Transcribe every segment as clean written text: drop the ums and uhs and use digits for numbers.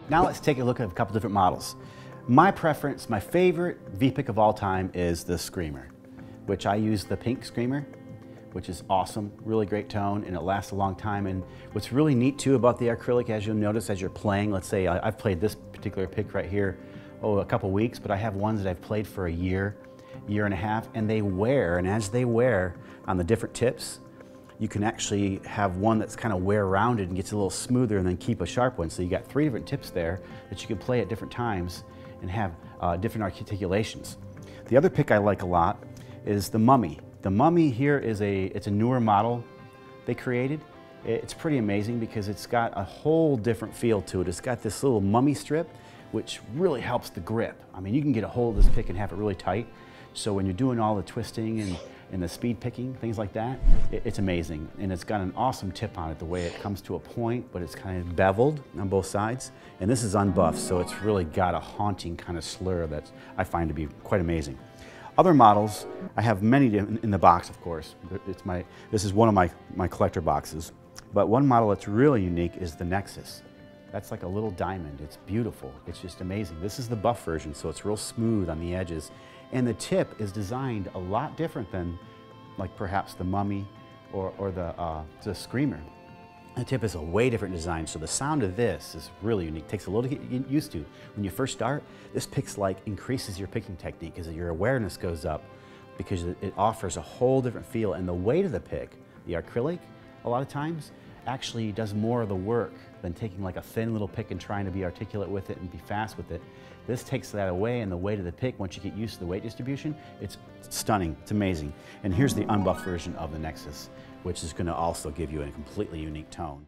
Now let's take a look at a couple different models. My preference, my favorite V-pick of all time is the Screamer, which I use the pink Screamer, which is awesome, really great tone, and it lasts a long time. And what's really neat too about the acrylic, as you'll notice as you're playing, let's say I've played this particular pick right here, a couple weeks, but I have ones that I've played for a year, year and a half, and they wear, and as they wear on the different tips, you can actually have one that's kind of wear rounded and gets a little smoother and then keep a sharp one. So you got 3 different tips there that you can play at different times and have different articulations. The other pick I like a lot is the Mummy. The Mummy here is it's a newer model they created. It's pretty amazing because it's got a whole different feel to it. It's got this little mummy strip, which really helps the grip. I mean, you can get a hold of this pick and have it really tight. So when you're doing all the twisting and the speed picking, things like that, it's amazing. And it's got an awesome tip on it, the way it comes to a point, but it's kind of beveled on both sides. And this is unbuffed, so it's really got a haunting kind of slur that I find to be quite amazing. Other models, I have many in the box, of course. This is one of my collector boxes. But one model that's really unique is the Nexus. That's like a little diamond. It's beautiful. It's just amazing. This is the buff version, so it's real smooth on the edges. And the tip is designed a lot different than like perhaps the Mummy or the Screamer. The tip is a way different design, so the sound of this is really unique. It takes a little to get used to. When you first start, this pick's like increases your picking technique because your awareness goes up because it offers a whole different feel. And the weight of the pick, the acrylic, a lot of times, actually does more of the work than taking like a thin little pick and trying to be articulate with it and be fast with it. This takes that away, and the weight of the pick, once you get used to the weight distribution, it's stunning, it's amazing. And here's the unbuffed version of the Nexus, which is going to also give you a completely unique tone.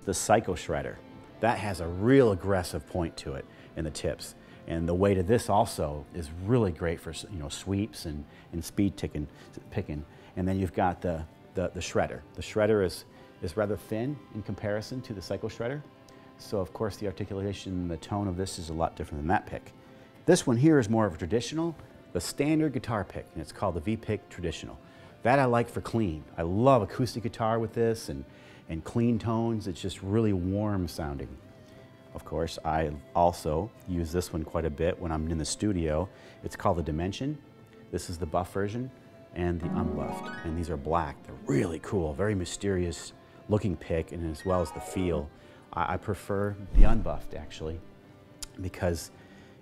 The Psycho Shredder. That has a real aggressive point to it in the tips. And the weight of this also is really great for sweeps and speed picking. And then you've got the Shredder. The Shredder is rather thin in comparison to the Psycho Shredder. So of course the articulation and the tone of this is a lot different than that pick. This one here is more of a traditional, the standard guitar pick, and it's called the V-Pick Traditional. That I like for clean. I love acoustic guitar with this and clean tones. It's just really warm sounding. Of course, I also use this one quite a bit when I'm in the studio. It's called the Dimension. This is the buff version and the unbuffed. And these are black. They're really cool, very mysterious looking pick, and as well as the feel. I prefer the unbuffed actually because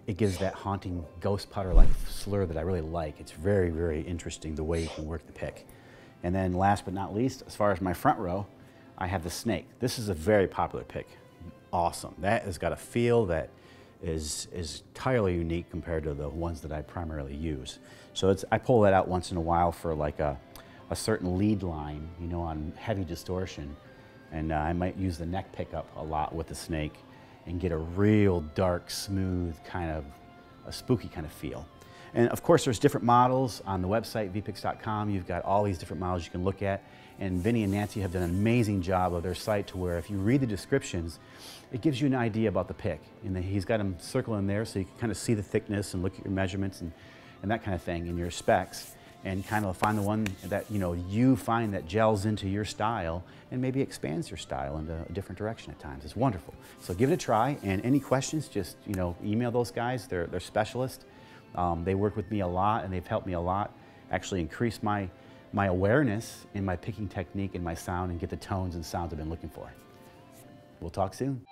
it gives that haunting ghost putter-like slur that I really like. It's very, very interesting the way you can work the pick. And then last but not least, as far as my front row, I have the Snake. This is a very popular pick. Awesome. That has got a feel that is entirely unique compared to the ones that I primarily use. So I pull that out once in a while for like a certain lead line, on heavy distortion. And I might use the neck pickup a lot with the Snake and get a real dark, smooth, kind of a spooky kind of feel. And of course, there's different models on the website, vpicks.com. You've got all these different models you can look at. And Vinny and Nancy have done an amazing job of their site to where if you read the descriptions, it gives you an idea about the pick. And he's got them circled in there so you can kind of see the thickness and look at your measurements and that kind of thing and your specs and kind of find the one that you find that gels into your style and maybe expands your style into a different direction at times. It's wonderful. So give it a try, and any questions, just email those guys. They're specialists. They work with me a lot, and they've helped me a lot actually increase my awareness in my picking technique and my sound and get the tones and sounds I've been looking for. We'll talk soon.